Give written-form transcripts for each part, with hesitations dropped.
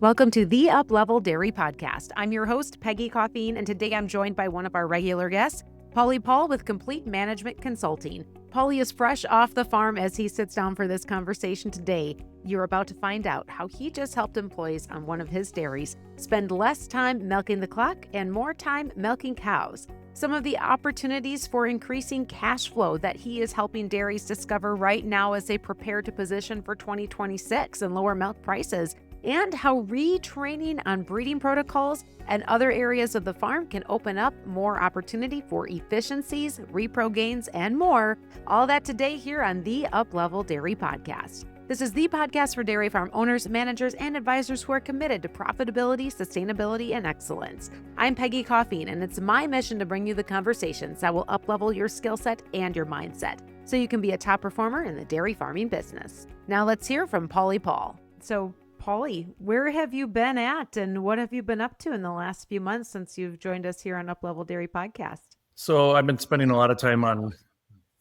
Welcome to the Uplevel Dairy Podcast. I'm your host, Peggy Coffeen, and today I'm joined by one of our regular guests, Pauly Paul with Complete Management Consulting. Pauly is fresh off the farm as he sits down for this conversation today. You're about to find out how he just helped employees on one of his dairies spend less time milking the clock and more time milking cows. Some of the opportunities for increasing cash flow that he is helping dairies discover right now as they prepare to position for 2026 and lower milk prices, and how retraining on breeding protocols and other areas of the farm can open up more opportunity for efficiencies, repro gains, and more. All that today here on the Uplevel Dairy Podcast. This is the podcast for dairy farm owners, managers, and advisors who are committed to profitability, sustainability, and excellence. I'm Peggy Coffeen, and it's my mission to bring you the conversations that will uplevel your skill set and your mindset so you can be a top performer in the dairy farming business. Now let's hear from Pauly Paul. So Pauly, where have you been at and what have you been up to in the last few months since you've joined us here on Uplevel Dairy Podcast? So I've been spending a lot of time on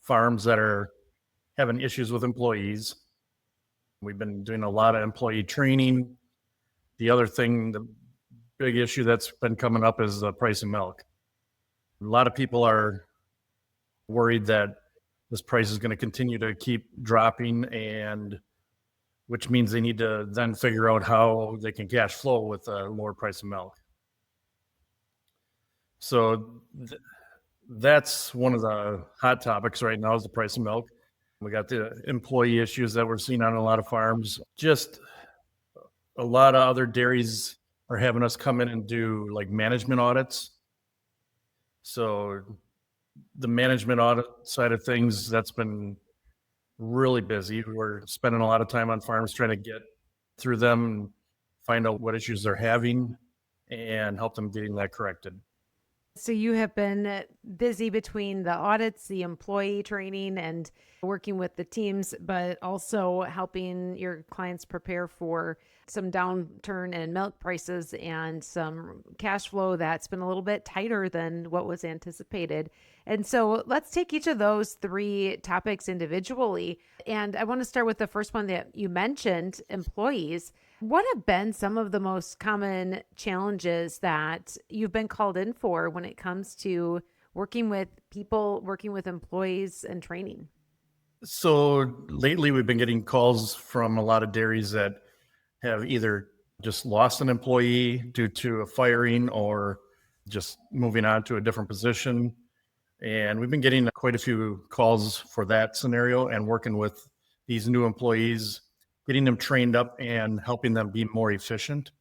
farms that are having issues with employees. We've been doing a lot of employee training. The other thing, the big issue that's been coming up is the price of milk. A lot of people are worried that this price is going to continue to keep dropping, and which means they need to then figure out how they can cash flow with a lower price of milk. So that's one of the hot topics right now, is the price of milk. We got the employee issues that we're seeing on a lot of farms. Just a lot of other dairies are having us come in and do like management audits. So the management audit side of things, that's been really busy. We're spending a lot of time on farms trying to get through them and find out what issues they're having and help them getting that corrected. So you have been busy between the audits, the employee training, and working with the teams, but also helping your clients prepare for some downturn in milk prices and some cash flow that's been a little bit tighter than what was anticipated. And so let's take each of those three topics individually. And I want to start with the first one that you mentioned, employees. What have been some of the most common challenges that you've been called in for when it comes to working with people, working with employees and training? So lately we've been getting calls from a lot of dairies that have either just lost an employee due to a firing or just moving on to a different position. And we've been getting quite a few calls for that scenario and working with these new employees, getting them trained up and helping them be more efficient.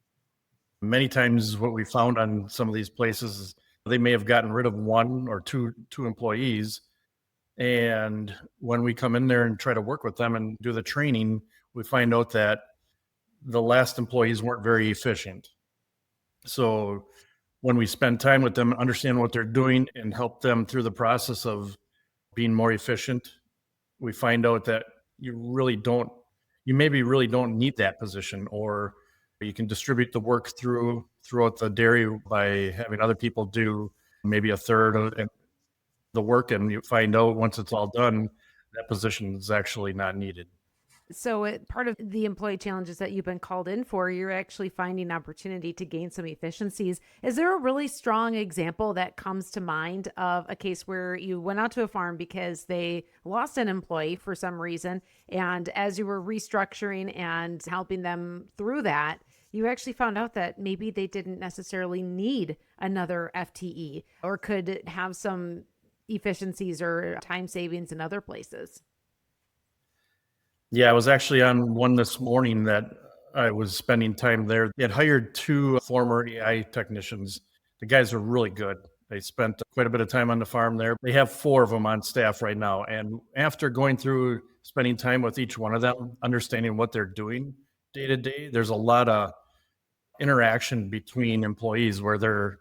Many times what we found on some of these places is they may have gotten rid of one or two employees. And when we come in there and try to work with them and do the training, we find out that the last employees weren't very efficient. So when we spend time with them, understand what they're doing and help them through the process of being more efficient, we find out that you maybe really don't need that position, or you can distribute the work throughout the dairy by having other people do maybe a third of the work, and you find out once it's all done, that position is actually not needed. So part of the employee challenges that you've been called in for, you're actually finding opportunity to gain some efficiencies. Is there a really strong example that comes to mind of a case where you went out to a farm because they lost an employee for some reason, and as you were restructuring and helping them through that, you actually found out that maybe they didn't necessarily need another FTE or could have some efficiencies or time savings in other places? Yeah, I was actually on one this morning that I was spending time there. They had hired two former AI technicians. The guys are really good. They spent quite a bit of time on the farm there. They have 4 of them on staff right now. And after going through spending time with each one of them, understanding what they're doing day to day, there's a lot of interaction between employees where they're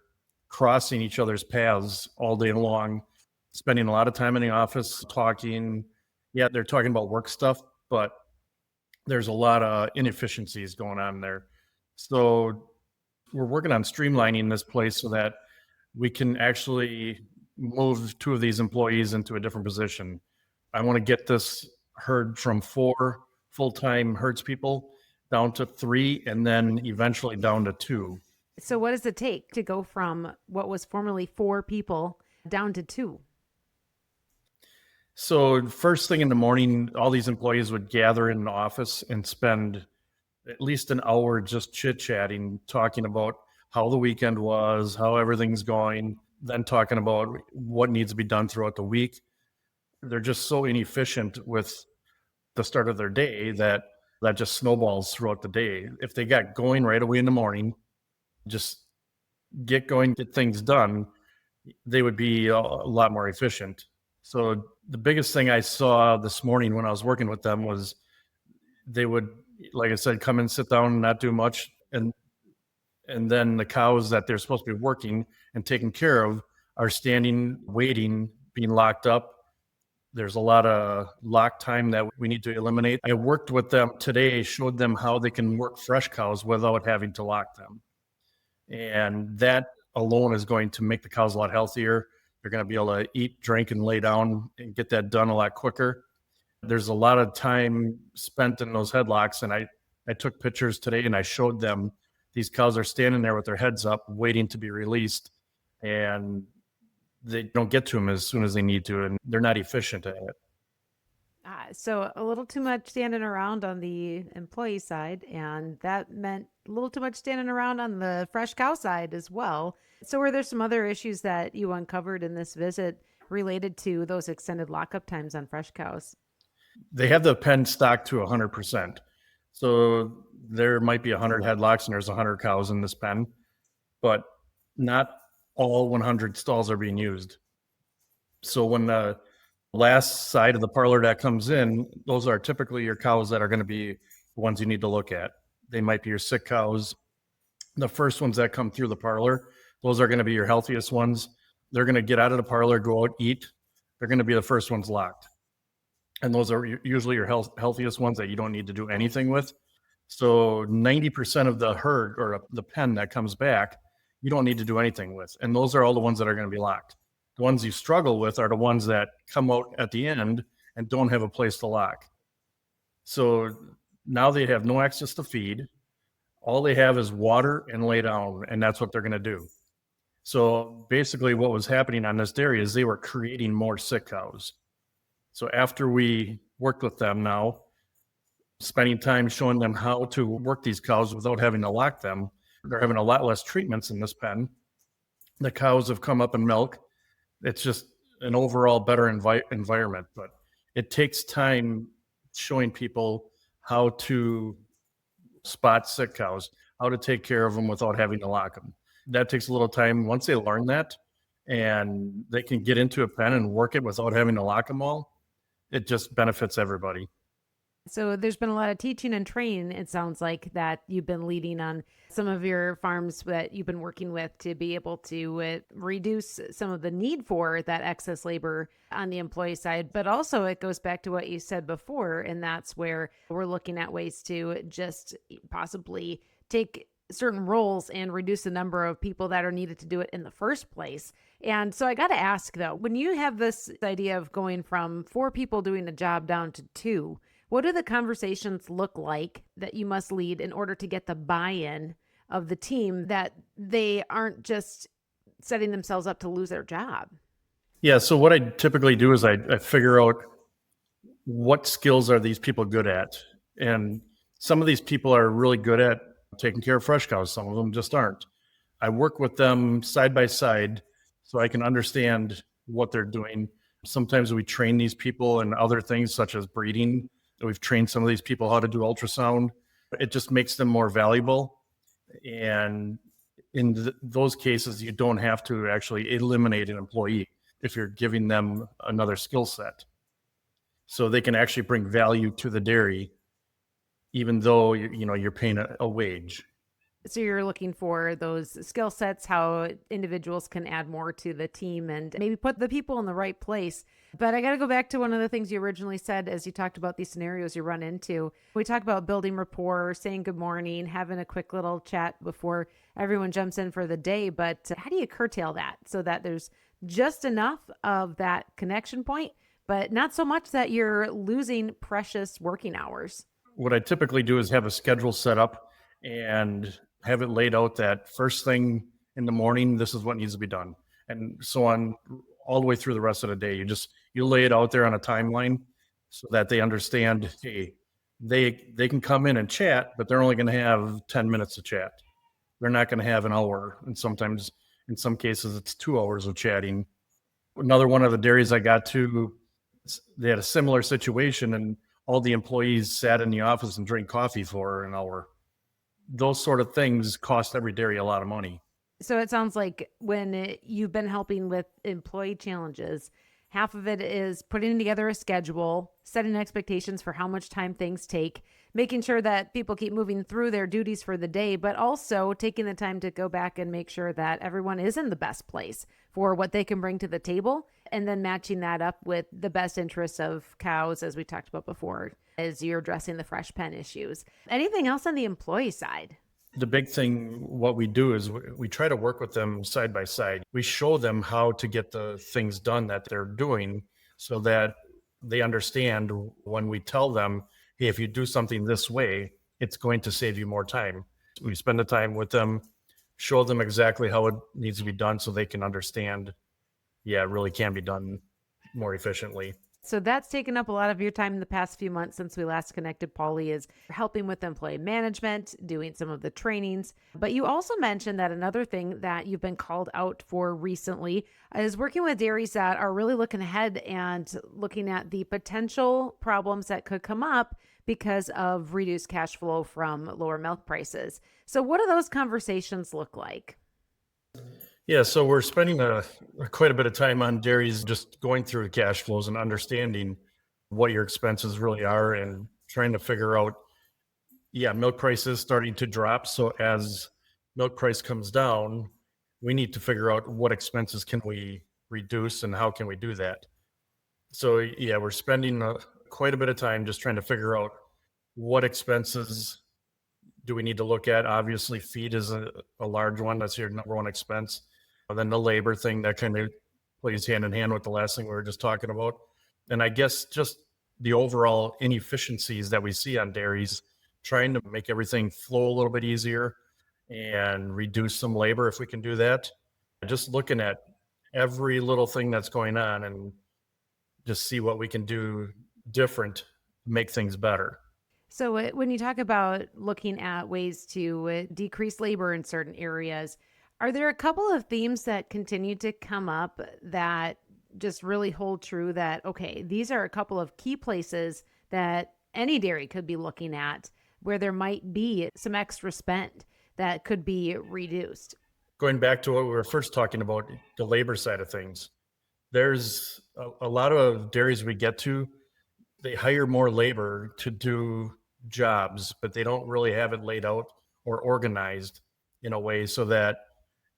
crossing each other's paths all day long, spending a lot of time in the office talking. Yeah, they're talking about work stuff, but there's a lot of inefficiencies going on there. So we're working on streamlining this place so that we can actually move 2 of these employees into a different position. I want to get this herd from 4 full-time herds people down to 3, and then eventually down to 2. So what does it take to go from what was formerly 4 people down to 2? So first thing in the morning, all these employees would gather in the office and spend at least an hour just chit-chatting, talking about how the weekend was, how everything's going, then talking about what needs to be done throughout the week. They're just so inefficient with the start of their day that just snowballs throughout the day. If they got going right away in the morning, just get going, get things done, they would be a lot more efficient. So the biggest thing I saw this morning when I was working with them was they would, like I said, come and sit down and not do much. And then the cows that they're supposed to be working and taking care of are standing, waiting, being locked up. There's a lot of lock time that we need to eliminate. I worked with them today, showed them how they can work fresh cows without having to lock them. And that alone is going to make the cows a lot healthier. They're going to be able to eat, drink, and lay down and get that done a lot quicker. There's a lot of time spent in those headlocks. And I took pictures today and I showed them these cows are standing there with their heads up, waiting to be released. And they don't get to them as soon as they need to, and they're not efficient at it. So a little too much standing around on the employee side, and that meant a little too much standing around on the fresh cow side as well. So were there some other issues that you uncovered in this visit related to those extended lockup times on fresh cows? They have the pen stocked to 100%. So there might be 100 headlocks and there's 100 cows in this pen, but not all 100 stalls are being used. So when the last side of the parlor that comes in, those are typically your cows that are going to be the ones you need to look at. They might be your sick cows. The first ones that come through the parlor, those are going to be your healthiest ones. They're going to get out of the parlor, go out, eat. They're going to be the first ones locked. And those are usually your healthiest ones that you don't need to do anything with. So 90% of the herd or the pen that comes back, you don't need to do anything with. And those are all the ones that are going to be locked. The ones you struggle with are the ones that come out at the end and don't have a place to lock. So now they have no access to feed. All they have is water and lay down, and that's what they're going to do. So basically what was happening on this dairy is they were creating more sick cows. So after we worked with them now, spending time showing them how to work these cows without having to lock them, they're having a lot less treatments in this pen. The cows have come up in milk. It's just an overall better environment, but it takes time showing people how to spot sick cows, how to take care of them without having to lock them. That takes a little time. Once they learn that and they can get into a pen and work it without having to lock them all, it just benefits everybody. So there's been a lot of teaching and training, it sounds like, that you've been leading on some of your farms that you've been working with to be able to reduce some of the need for that excess labor on the employee side. But also it goes back to what you said before, and that's where we're looking at ways to just possibly take certain roles and reduce the number of people that are needed to do it in the first place. And so I got to ask, though, when you have this idea of going from 4 people doing a job down to 2, what do the conversations look like that you must lead in order to get the buy-in of the team that they aren't just setting themselves up to lose their job? Yeah, so what I typically do is I figure out what skills are these people good at. And some of these people are really good at taking care of fresh cows. Some of them just aren't. I work with them side by side so I can understand what they're doing. Sometimes we train these people in other things such as breeding. We've trained some of these people how to do ultrasound. It just makes them more valuable. And in those cases, you don't have to actually eliminate an employee if you're giving them another skill set. So they can actually bring value to the dairy, even though you're paying a wage. So you're looking for those skill sets, how individuals can add more to the team and maybe put the people in the right place. But I got to go back to one of the things you originally said as you talked about these scenarios you run into. We talk about building rapport, saying good morning, having a quick little chat before everyone jumps in for the day. But how do you curtail that so that there's just enough of that connection point, but not so much that you're losing precious working hours? what I typically do is have a schedule set up and have it laid out that first thing in the morning, this is what needs to be done. And so on all the way through the rest of the day. You lay it out there on a timeline so that they understand, hey, they can come in and chat, but they're only going to have 10 minutes to chat. They're not going to have an hour. And sometimes in some cases it's 2 hours of chatting. Another one of the dairies I got to, they had a similar situation and all the employees sat in the office and drank coffee for an hour. Those sort of things cost every dairy a lot of money. So it sounds like you've been helping with employee challenges, half of it is putting together a schedule, setting expectations for how much time things take, making sure that people keep moving through their duties for the day, but also taking the time to go back and make sure that everyone is in the best place for what they can bring to the table, and then matching that up with the best interests of cows, as we talked about before, as you're addressing the fresh pen issues. Anything else on the employee side? The big thing, what we do is we try to work with them side by side. We show them how to get the things done that they're doing so that they understand when we tell them, hey, if you do something this way, it's going to save you more time. We spend the time with them, show them exactly how it needs to be done so they can understand, yeah, it really can be done more efficiently. So that's taken up a lot of your time in the past few months since we last connected. Pauly is helping with employee management, doing some of the trainings. But you also mentioned that another thing that you've been called out for recently is working with dairies that are really looking ahead and looking at the potential problems that could come up because of reduced cash flow from lower milk prices. So what do those conversations look like? Yeah, so we're spending quite a bit of time on dairies, just going through the cash flows and understanding what your expenses really are and trying to figure out, yeah, milk prices starting to drop. So as milk price comes down, we need to figure out what expenses can we reduce and how can we do that. So yeah, we're spending quite a bit of time just trying to figure out what expenses do we need to look at. Obviously, feed is a large one. That's your number one expense. And then the labor thing that kind of plays hand in hand with the last thing we were just talking about. And I guess just the overall inefficiencies that we see on dairies, trying to make everything flow a little bit easier and reduce some labor if we can do that. Just looking at every little thing that's going on and just see what we can do different, make things better. So when you talk about looking at ways to decrease labor in certain areas, are there a couple of themes that continue to come up that just really hold true that, okay, these are a couple of key places that any dairy could be looking at where there might be some extra spend that could be reduced? Going back to what we were first talking about, the labor side of things, there's a lot of dairies we get to, they hire more labor to do jobs, but they don't really have it laid out or organized in a way so that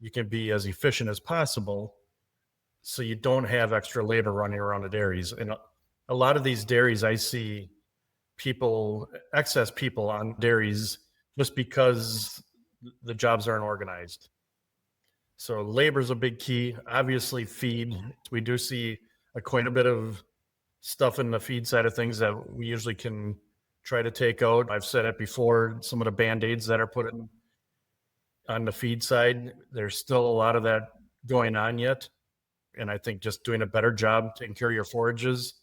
you can be as efficient as possible so you don't have extra labor running around the dairies. And a lot of these dairies, I see excess people on dairies just because the jobs aren't organized. So labor is a big key. Obviously, feed. We do see quite a bit of stuff in the feed side of things that we usually can try to take out. I've said it before, some of the Band-Aids that are put in on the feed side, there's still a lot of that going on yet. And I think just doing a better job taking care of your forages,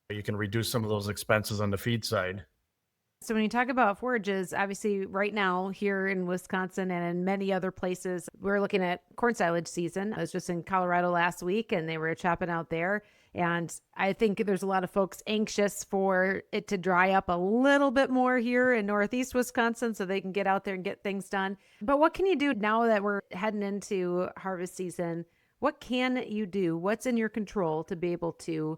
you can reduce some of those expenses on the feed side. So when you talk about forages, obviously right now here in Wisconsin and in many other places, we're looking at corn silage season. I was just in Colorado last week and they were chopping out there. And I think there's a lot of folks anxious for it to dry up a little bit more here in Northeast Wisconsin so they can get out there and get things done. But what can you do now that we're heading into harvest season? What can you do? What's in your control to be able to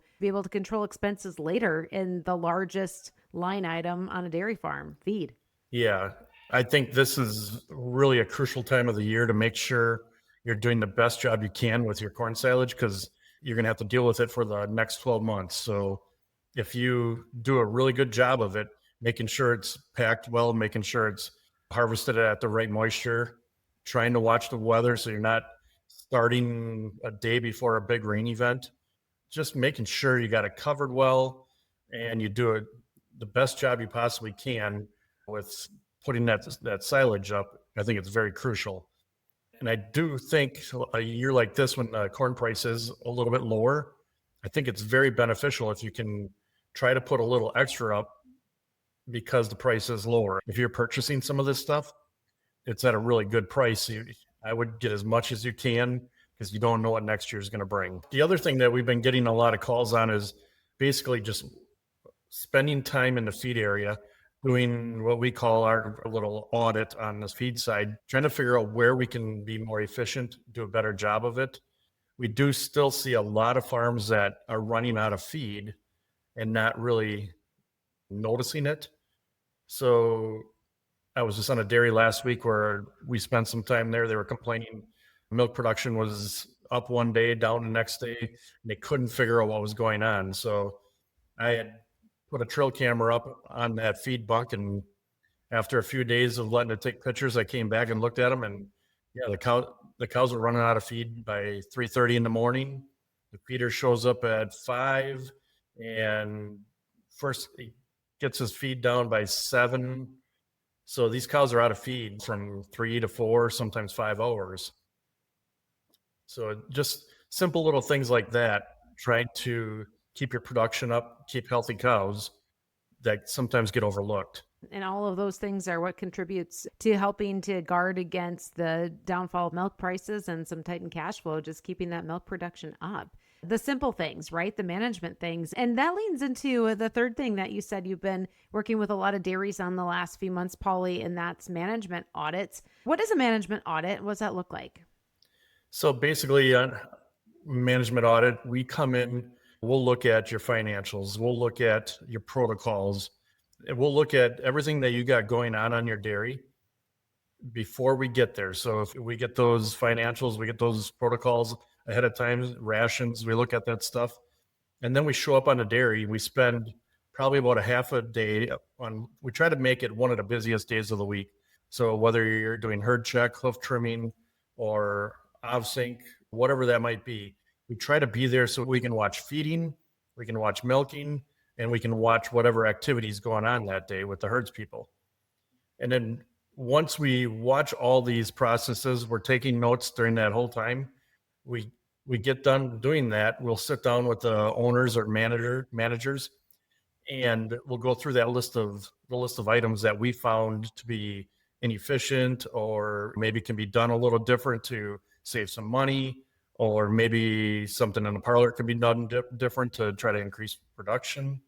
control expenses later in the largest line item on a dairy farm, feed? Yeah, I think this is really a crucial time of the year to make sure you're doing the best job you can with your corn silage because you're going to have to deal with it for the next 12 months. So if you do a really good job of it, making sure it's packed well, making sure it's harvested at the right moisture, trying to watch the weather so you're not starting a day before a big rain event, just making sure you got it covered well and you do it the best job you possibly can with putting that silage up. I think it's very crucial. And I do think a year like this, when corn price is a little bit lower, I think it's very beneficial if you can try to put a little extra up because the price is lower. If you're purchasing some of this stuff, it's at a really good price. I would get as much as you can because you don't know what next year is going to bring. The other thing that we've been getting a lot of calls on is basically just spending time in the feed area, doing what we call our little audit on the feed side, trying to figure out where we can be more efficient, do a better job of it. We do still see a lot of farms that are running out of feed and not really noticing it. So I was just on a dairy last week where we spent some time there. They were complaining milk production was up one day, down the next day, and they couldn't figure out what was going on. So I had put a trail camera up on that feed bunk, and after a few days of letting it take pictures, I came back and looked at them, and yeah, the cows were running out of feed by 3:30 in the morning. The feeder shows up at 5, and first he gets his feed down by 7. So these cows are out of feed from 3 to 4, sometimes 5 hours. So just simple little things like that, trying to keep your production up, keep healthy cows, that sometimes get overlooked. And all of those things are what contributes to helping to guard against the downfall of milk prices and some tightened cash flow, just keeping that milk production up. The simple things, right? The management things. And that leans into the third thing that you said you've been working with a lot of dairies on the last few months, Pauly, and that's management audits. What is a management audit? What does that look like? So basically, on management audit, we come in, we'll look at your financials, we'll look at your protocols, and we'll look at everything that you got going on your dairy before we get there. So if we get those financials, we get those protocols ahead of time, rations, we look at that stuff. And then we show up on the dairy. We spend probably about a half a day we try to make it one of the busiest days of the week. So whether you're doing herd check, hoof trimming, or sync, whatever that might be, we try to be there so we can watch feeding, we can watch milking, and we can watch whatever activities going on that day with the herds people. And then once we watch all these processes, we're taking notes during that whole time. We get done doing that, we'll sit down with the owners or managers, and we'll go through the list of items that we found to be inefficient, or maybe can be done a little different to save some money, or maybe something in the parlor can be done different to try to increase production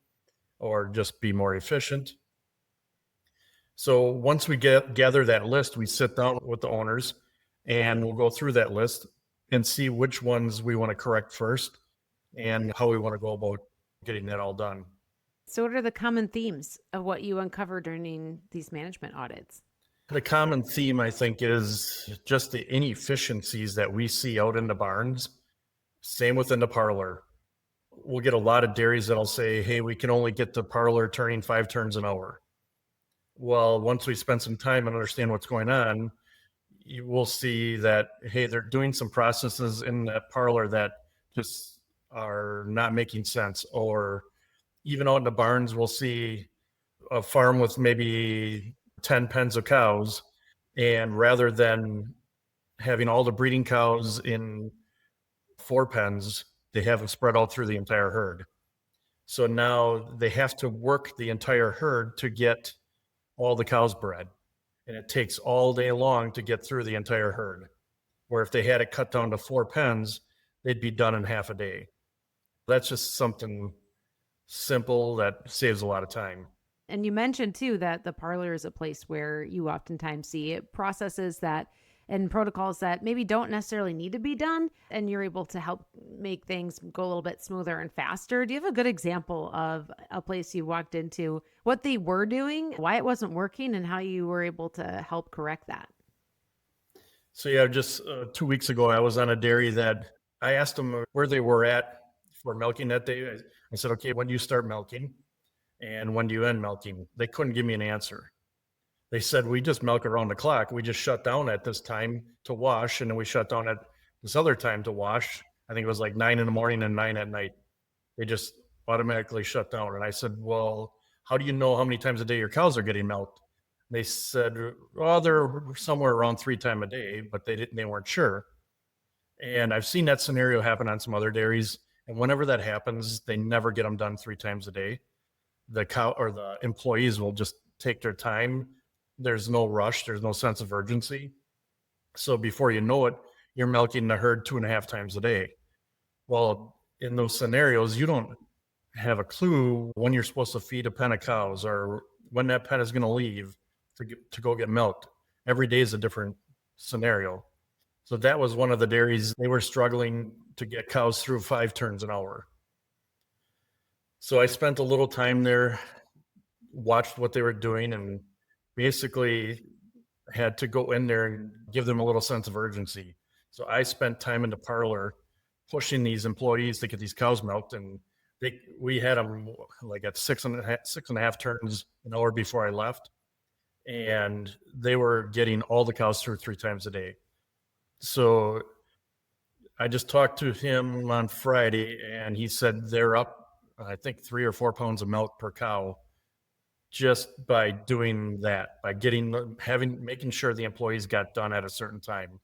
or just be more efficient. So once we gather that list, we sit down with the owners and we'll go through that list and see which ones we want to correct first and how we want to go about getting that all done. So what are the common themes of what you uncover during these management audits? The common theme, I think, is just the inefficiencies that we see out in the barns. Same within the parlor. We'll get a lot of dairies that'll say, hey, we can only get the parlor turning 5 turns an hour. Well, once we spend some time and understand what's going on, you will see that, hey, they're doing some processes in that parlor that just are not making sense. Or even out in the barns, we'll see a farm with maybe 10 pens of cows, and rather than having all the breeding cows in 4 pens, they have them spread out through the entire herd. So now they have to work the entire herd to get all the cows bred, and it takes all day long to get through the entire herd. Where if they had it cut down to 4 pens, they'd be done in half a day. That's just something simple that saves a lot of time. And you mentioned too that the parlor is a place where you oftentimes see processes that and protocols that maybe don't necessarily need to be done, and you're able to help make things go a little bit smoother and faster. Do you have a good example of a place you walked into, what they were doing, why it wasn't working, and how you were able to help correct that? So yeah, just 2 weeks ago, I was on a dairy that I asked them where they were at for milking that day. I said, okay, when do you start milking? And when do you end milking? They couldn't give me an answer. They said, we just milk around the clock. We just shut down at this time to wash, and then we shut down at this other time to wash. I think it was like 9 in the morning and 9 at night. They just automatically shut down. And I said, well, how do you know how many times a day your cows are getting milked? They said, well, they're somewhere around 3 times a day, but they weren't sure. And I've seen that scenario happen on some other dairies. And whenever that happens, they never get them done 3 times a day. The cow or the employees will just take their time. There's no rush. There's no sense of urgency. So before you know it, you're milking the herd 2.5 times a day. Well, in those scenarios, you don't have a clue when you're supposed to feed a pen of cows or when that pen is going to leave to go get milked. Every day is a different scenario. So that was one of the dairies. They were struggling to get cows through 5 turns an hour. So I spent a little time there, watched what they were doing, and basically had to go in there and give them a little sense of urgency. So I spent time in the parlor pushing these employees to get these cows milked, and we had them like at 6.5 turns an hour before I left, and they were getting all the cows through 3 times a day. So I just talked to him on Friday, and he said they're up, I think, 3 or 4 pounds of milk per cow just by doing that, by making sure the employees got done at a certain time.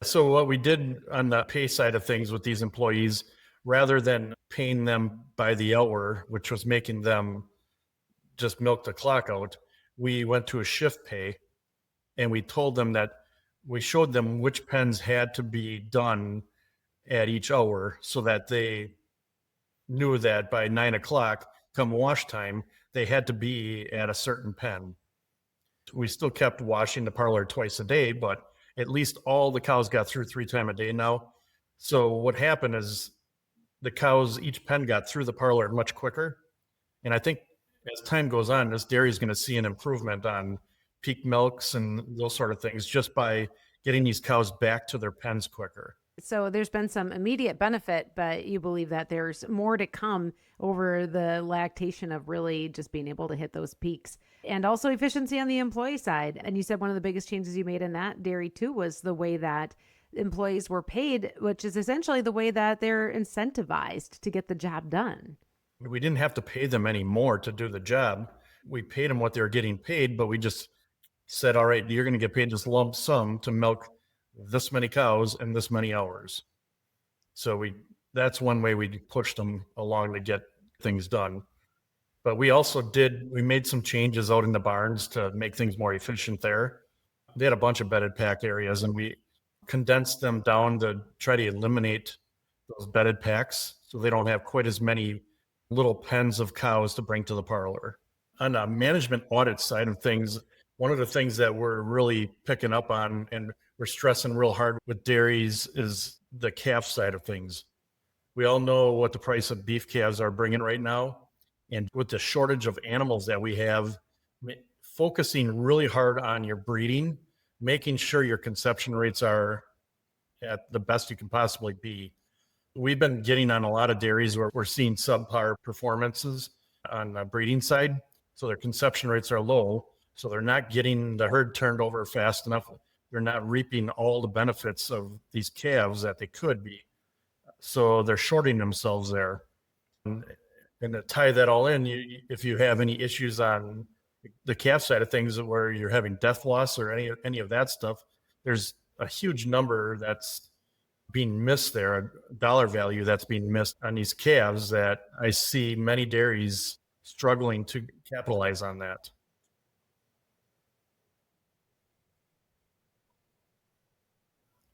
So what we did on the pay side of things with these employees, rather than paying them by the hour, which was making them just milk the clock out, we went to a shift pay, and we told them that we showed them which pens had to be done at each hour so that they knew that by 9 o'clock, come wash time, they had to be at a certain pen. We still kept washing the parlor twice a day, but at least all the cows got through 3 times a day now. So what happened is the cows, each pen got through the parlor much quicker. And I think as time goes on, this dairy is going to see an improvement on peak milks and those sort of things just by getting these cows back to their pens quicker. So there's been some immediate benefit, but you believe that there's more to come over the lactation of really just being able to hit those peaks, and also efficiency on the employee side. And you said one of the biggest changes you made in that dairy too was the way that employees were paid, which is essentially the way that they're incentivized to get the job done. We didn't have to pay them any more to do the job. We paid them what they were getting paid, but we just said, all right, you're going to get paid this lump sum to milk this many cows in this many hours. So that's one way we pushed them along to get things done. But we made some changes out in the barns to make things more efficient there. They had a bunch of bedded pack areas, and we condensed them down to try to eliminate those bedded packs so they don't have quite as many little pens of cows to bring to the parlor. On the management audit side of things, one of the things that we're really picking up on and we're stressing real hard with dairies is the calf side of things. We all know what the price of beef calves are bringing right now. And with the shortage of animals that we have, focusing really hard on your breeding, making sure your conception rates are at the best you can possibly be. We've been getting on a lot of dairies where we're seeing subpar performances on the breeding side. So their conception rates are low. So they're not getting the herd turned over fast enough. They're not reaping all the benefits of these calves that they could be. So they're shorting themselves there. And to tie that all in, if you have any issues on the calf side of things where you're having death loss or any of that stuff, there's a huge number that's being missed there, a dollar value that's being missed on these calves that I see many dairies struggling to capitalize on that.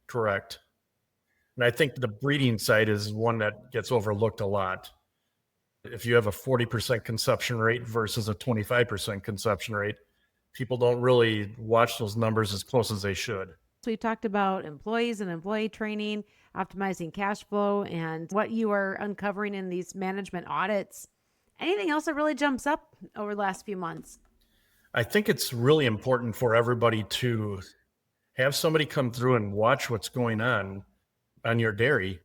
Correct. And I think the breeding side is one that gets overlooked a lot. If you have a 40% conception rate versus a 25% conception rate, people don't really watch those numbers as close as they should. So we talked about employees and employee training, optimizing cash flow, and what you are uncovering in these management audits. Anything else that really jumps up over the last few months? I think it's really important for everybody to have somebody come through and watch what's going on your dairy.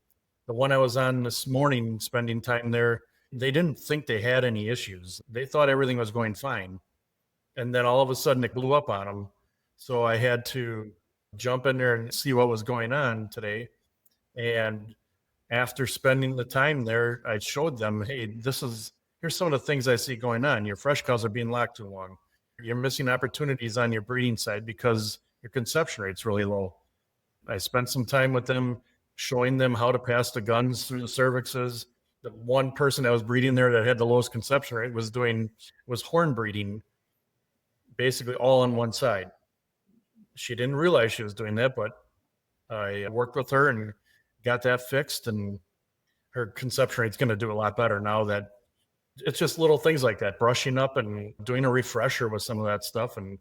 The one I was on this morning, spending time there, they didn't think they had any issues. They thought everything was going fine. And then all of a sudden it blew up on them. So I had to jump in there and see what was going on today. And after spending the time there, I showed them, hey, this is here's some of the things I see going on. Your fresh cows are being locked too long. You're missing opportunities on your breeding side because your conception rate's really low. I spent some time with them, showing them how to pass the guns through the cervixes. The one person that was breeding there that had the lowest conception rate was horn breeding, basically all on one side. She didn't realize she was doing that, but I worked with her and got that fixed, and her conception rate's going to do a lot better now. That it's just little things like that, brushing up and doing a refresher with some of that stuff, and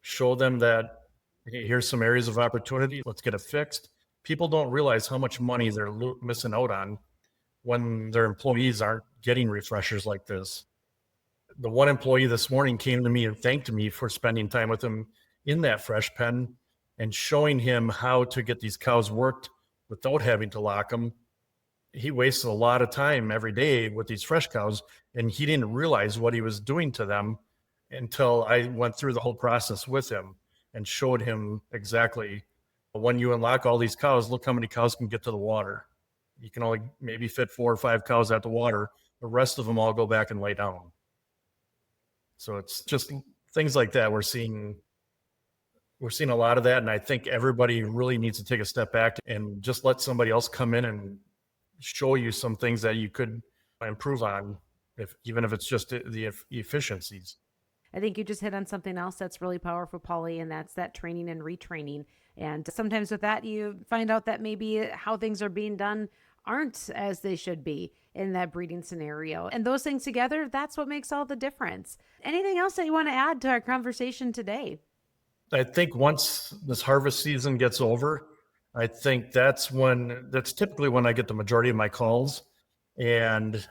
show them that, hey, here's some areas of opportunity. Let's get it fixed. People don't realize how much money they're missing out on when their employees aren't getting refreshers like this. The one employee this morning came to me and thanked me for spending time with him in that fresh pen and showing him how to get these cows worked without having to lock them. He wasted a lot of time every day with these fresh cows, and he didn't realize what he was doing to them until I went through the whole process with him and showed him exactly, when you unlock all these cows, look how many cows can get to the water. You can only maybe fit 4 or 5 cows at the water. The rest of them all go back and lay down. So it's just things like that. We're seeing a lot of that. And I think everybody really needs to take a step back and just let somebody else come in and show you some things that you could improve on, even if it's just the efficiencies. I think you just hit on something else that's really powerful, Pauly, and that's that training and retraining. And sometimes with that, you find out that maybe how things are being done aren't as they should be in that breeding scenario. And those things together, that's what makes all the difference. Anything else that you want to add to our conversation today? I think once this harvest season gets over, I think that's typically when I get the majority of my calls. And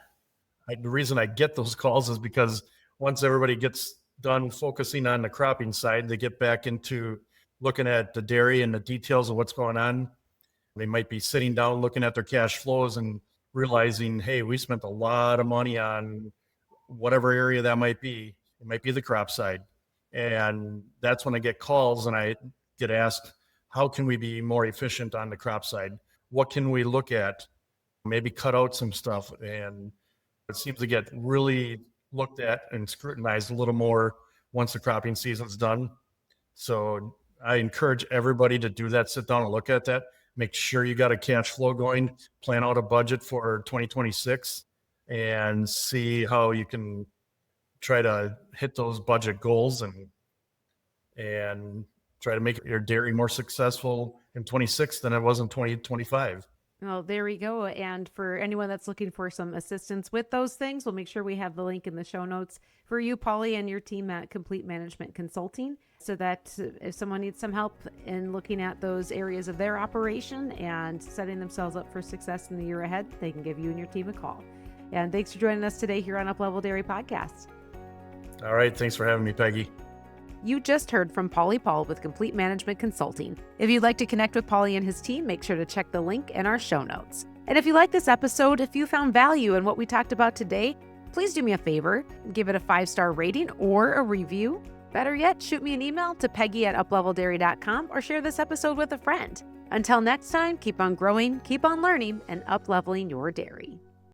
the reason I get those calls is because once everybody gets done focusing on the cropping side, they get back into looking at the dairy and the details of what's going on. They might be sitting down looking at their cash flows and realizing, hey, we spent a lot of money on whatever area that might be. It might be the crop side. And that's when I get calls and I get asked, how can we be more efficient on the crop side? What can we look at? Maybe cut out some stuff. And it seems to get really looked at and scrutinized a little more once the cropping season's done. So I encourage everybody to do that, sit down and look at that. Make sure you got a cash flow going, plan out a budget for 2026, and see how you can try to hit those budget goals and try to make your dairy more successful in 26 than it was in 2025. Well, there we go. And for anyone that's looking for some assistance with those things, we'll make sure we have the link in the show notes for you, Pauly, and your team at Complete Management Consulting, so that if someone needs some help in looking at those areas of their operation and setting themselves up for success in the year ahead, they can give you and your team a call. And thanks for joining us today here on Uplevel Dairy Podcast. All right. Thanks for having me, Peggy. You just heard from Pauly Paul with Complete Management Consulting. If you'd like to connect with Pauly and his team, make sure to check the link in our show notes. And if you like this episode, if you found value in what we talked about today, please do me a favor, give it a 5-star rating or a review. Better yet, shoot me an email to peggy@upleveldairy.com or share this episode with a friend. Until next time, keep on growing, keep on learning, and up-leveling your dairy.